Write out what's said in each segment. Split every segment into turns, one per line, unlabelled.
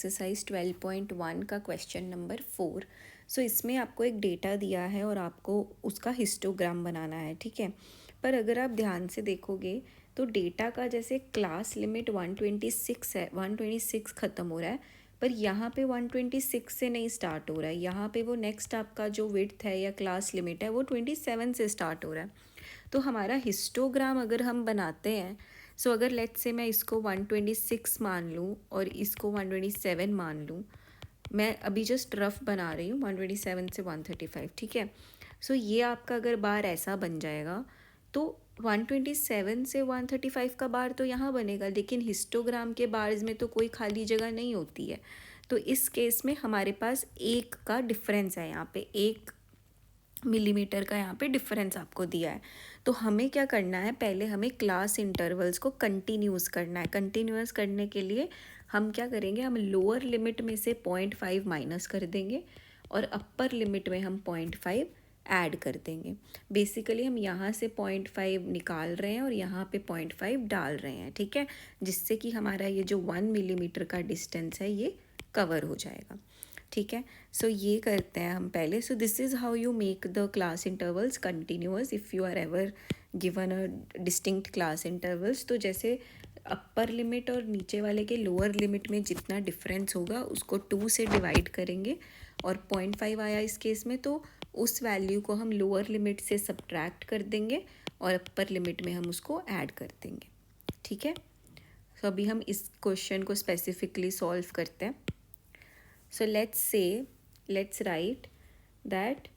Exercise 12.1 का question number 4। सो इसमें आपको एक डेटा दिया है और आपको उसका हिस्टोग्राम बनाना है, ठीक है। पर अगर आप ध्यान से देखोगे तो डेटा का जैसे क्लास लिमिट 126 है, 126 ख़त्म हो रहा है, पर यहाँ पे 126 से नहीं स्टार्ट हो रहा है। यहाँ पे वो नेक्स्ट आपका जो विड्थ है या क्लास लिमिट है वो 27 से स्टार्ट हो रहा है। तो हमारा हिस्टोग्राम अगर हम बनाते हैं, सो अगर लेट्स से मैं इसको 126 मान लूँ और इसको 127 मान लूँ, मैं अभी जस्ट रफ बना रही हूँ 127 से 135, ठीक है। सो ये आपका अगर बार ऐसा बन जाएगा तो 127 से 135 का बार तो यहाँ बनेगा, लेकिन हिस्टोग्राम के बार्स में तो कोई खाली जगह नहीं होती है। तो इस केस में हमारे पास एक का डिफरेंस है, यहाँ पे 1 मिलीमीटर का यहाँ पे डिफरेंस आपको दिया है। तो हमें क्या करना है, पहले हमें क्लास इंटरवल्स को कंटिन्यूस करना है। कंटिन्यूस करने के लिए हम क्या करेंगे, हम लोअर लिमिट में से 0.5 माइनस कर देंगे और अपर लिमिट में हम 0.5 ऐड कर देंगे। बेसिकली हम यहाँ से 0.5 निकाल रहे हैं और यहाँ पे 0.5 डाल रहे हैं, ठीक है, जिससे कि हमारा ये जो 1 मिलीमीटर का डिस्टेंस है ये कवर हो जाएगा, ठीक है। सो ये करते हैं हम पहले। So this is how you make the class intervals continuous if you are ever given a distinct class intervals. तो जैसे अपर लिमिट और नीचे वाले के लोअर लिमिट में जितना डिफरेंस होगा उसको 2 से डिवाइड करेंगे और 0.5 आया इस केस में, तो उस वैल्यू को हम लोअर लिमिट से सब्ट्रैक्ट कर देंगे और अपर लिमिट में हम उसको ऐड कर देंगे, ठीक है। सो अभी हम इस क्वेश्चन को स्पेसिफिकली सॉल्व करते हैं। So let's write that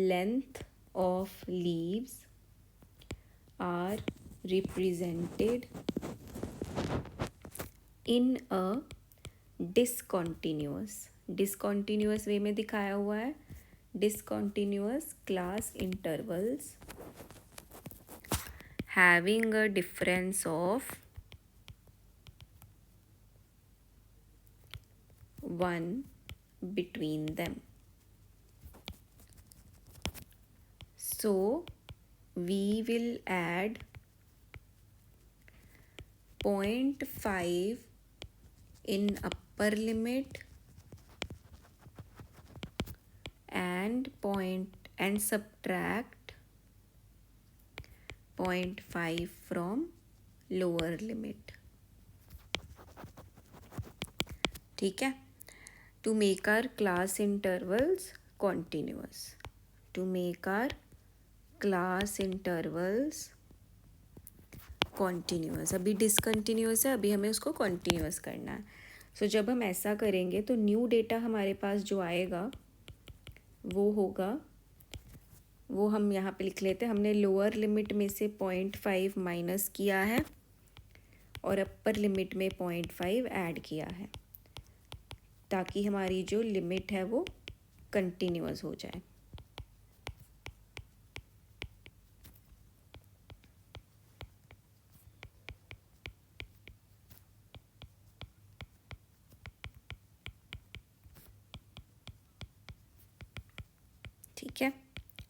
length of leaves are represented in a discontinuous वे में दिखाया हुआ है, discontinuous class intervals having a difference of 1 between them. So we will add 0.5 in upper limit and subtract 0.5 from lower limit, ठीक है, to make our class intervals continuous. To make our class intervals continuous, अभी discontinuous है, अभी हमें उसको continuous करना है। सो जब हम ऐसा करेंगे तो न्यू डेटा हमारे पास जो आएगा वो होगा, वो हम यहाँ पे लिख लेते हैं। हमने लोअर लिमिट में से 0.5 माइनस किया है और अपर लिमिट में 0.5 ऐड किया है, ताकि हमारी जो लिमिट है वो कंटिन्यूअस हो जाए। ठीक है,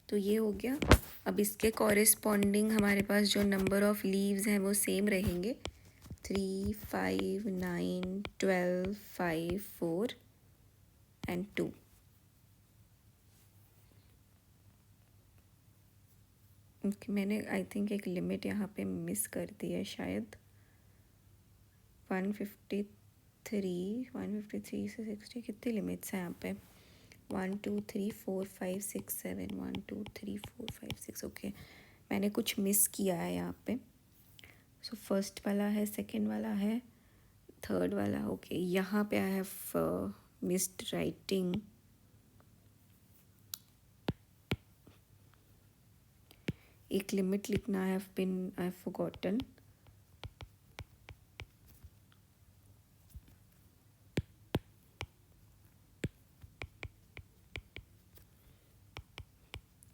तो ये हो गया। अब इसके कॉरेस्पॉन्डिंग हमारे पास जो नंबर ऑफ लीव्स हैं वो सेम रहेंगे, 3, 5, 9, 12, 5, 4 एंड 2। मैंने आई थिंक एक लिमिट यहाँ पे मिस कर दी है शायद, 153 से 60, कितनी लिमिट्स हैं यहाँ पे, 1 2 3 4 5 6 7, 1 2 3 4 5 6, ओके, मैंने कुछ मिस किया है यहाँ पे। सो फर्स्ट वाला है, सेकंड वाला है, थर्ड वाला, ओके, यहाँ पे आई हैव मिस्ड राइटिंग। एक लिमिट लिखना आई हैव फॉरगॉटन।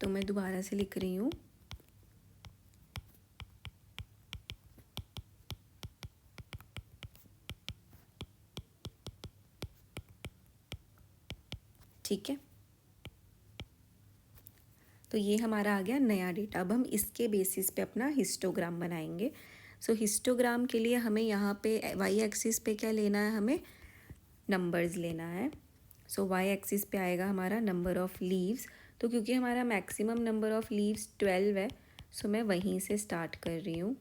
तो मैं दोबारा से लिख रही हूँ, ठीक है। तो ये हमारा आ गया नया डेटा। अब हम इसके बेसिस पे अपना हिस्टोग्राम बनाएंगे। सो हिस्टोग्राम के लिए हमें यहाँ पे वाई एक्सिस पे क्या लेना है, हमें नंबर्स लेना है। सो वाई एक्सिस पे आएगा हमारा नंबर ऑफ़ लीव्स। तो क्योंकि हमारा मैक्सिमम नंबर ऑफ़ लीव्स 12 है, सो मैं वहीं से स्टार्ट कर रही हूँ।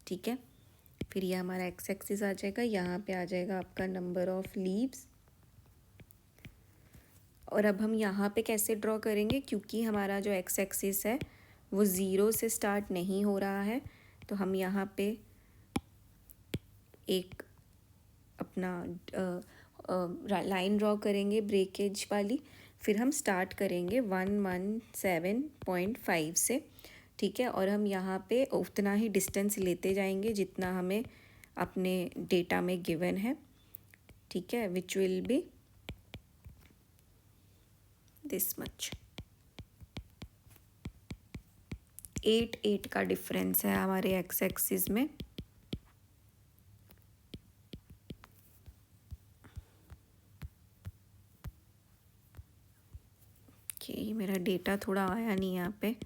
ठीक है, फिर ये हमारा एक्स एक्सिस आ जाएगा, यहाँ पे आ जाएगा आपका नंबर ऑफ़ लीव्स। और अब हम यहाँ पे कैसे ड्रॉ करेंगे, क्योंकि हमारा जो एक्स एक्सिस है वो ज़ीरो से स्टार्ट नहीं हो रहा है, तो हम यहाँ पे एक अपना लाइन ड्रॉ करेंगे ब्रेकेज वाली। फिर हम स्टार्ट करेंगे 117.5 से, ठीक है। और हम यहाँ पे उतना ही डिस्टेंस लेते जाएंगे जितना हमें अपने डेटा में गिवन है, ठीक है, which will be this much. 8 का डिफरेंस है हमारे एक्स एक्सिस में। कि मेरा डेटा थोड़ा आया नहीं यहाँ पे,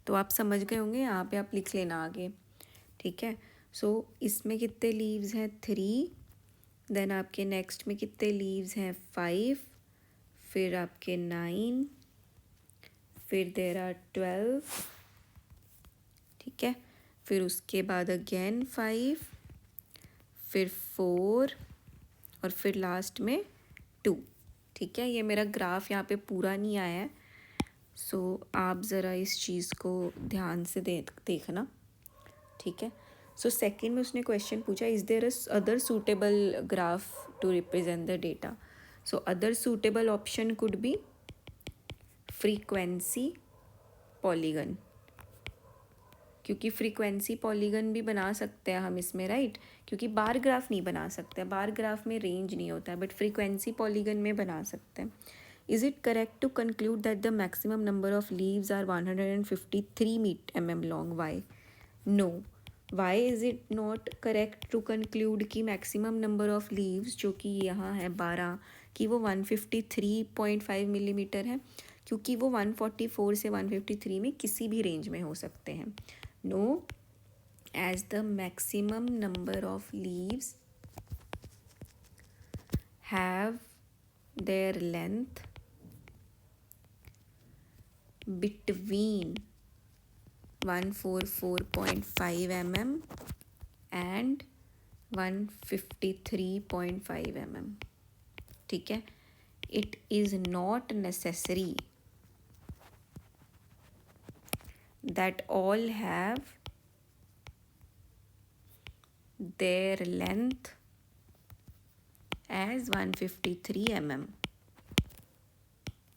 तो आप समझ गए होंगे, यहाँ पे आप लिख लेना आगे, ठीक है। सो इसमें कितने लीव्स हैं 3, देन आपके नेक्स्ट में कितने लीव्स हैं 5, फिर आपके 9, फिर देर आर 12, ठीक है। फिर उसके बाद अगेन 5, फिर 4 और फिर लास्ट में 2, ठीक है। ये मेरा ग्राफ यहाँ पे पूरा नहीं आया है, सो आप ज़रा इस चीज़ को ध्यान से देखना, ठीक है। सो सेकंड में उसने क्वेश्चन पूछा, is there other suitable graph to represent the data. So other suitable option could be frequency polygon, क्योंकि फ्रीक्वेंसी पॉलीगन भी बना सकते हैं हम इसमें, राइट। क्योंकि बार ग्राफ नहीं बना सकते, बार ग्राफ में रेंज नहीं होता है, बट फ्रीक्वेंसी पॉलीगन में बना सकते हैं। Is it correct to conclude that the maximum number of leaves are 153 mm long? Why? No. Why is it not correct to conclude कि मैक्सिमम नंबर ऑफ लीव्स जो कि यहाँ है 12 कि वो 153.5 मिलीमीटर है? क्योंकि वो 144 से 153 में किसी भी रेंज में हो सकते हैं। No, as the maximum number of leaves have their length between 144.5 mm and 153.5 mm, ठीक है। It is not necessary that all have their length as 153 mm.